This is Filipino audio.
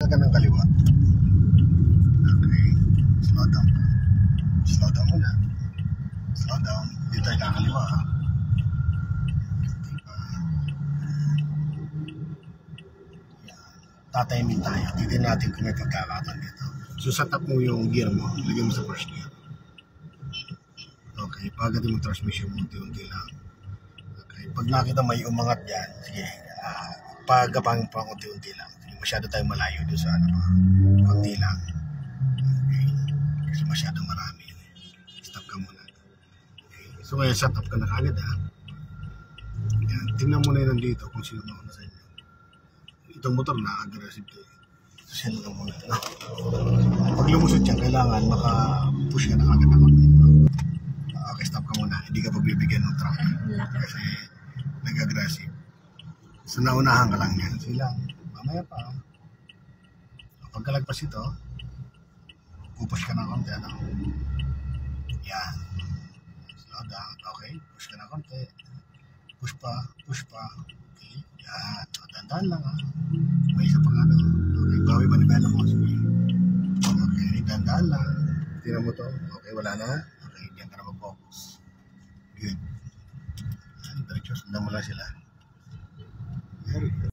ka ng kaliwa. Okay. Slow down. Slow down muna. Slow down. Hindi tayo kakaliwa. Tataymin tayo. Titignan natin kung may pagkakataon dito. So, set up mo yung gear mo. Ilagay mo sa first gear. Okay. Pagatin mo transmission mo. Unti-unti lang. Okay. Pag nakita may umangat dyan, sige. Pagapangin pa unti-unti lang. Hindi masyado tayong malayo doon sa ano. Kunti lang. Okay. Kasi masyadong marami. Stop ka muna. Okay. So, kaya set up ka na kagad ha. Yan. Tingnan mo na yun dito kung sino na sa inyo. Itong motor na aggressive to. So, sino na muna. No? Pag lumusot yan, kailangan maka-push ka na kagad na magdito. Okay, stop ka muna. Hindi ka pagbibigyan ng truck. Kasi nag-aggressive. So, naunahan ka lang yan. Silang, mamaya pa. Pagkalagpas ito, pupush ka ng konti. Ano? Yan. Slow down. Okay, push ka ng konti. Push pa, push pa. Okay, yan. Dandan lang ha. May isa pang ano. Okay, bawi ba ni Bella mo? Okay, dandan lang. Tingnan mo to. Okay, wala na. Okay, diyan ka na mag-focus. Good. Diretso, sundan mo lang sila. Very good.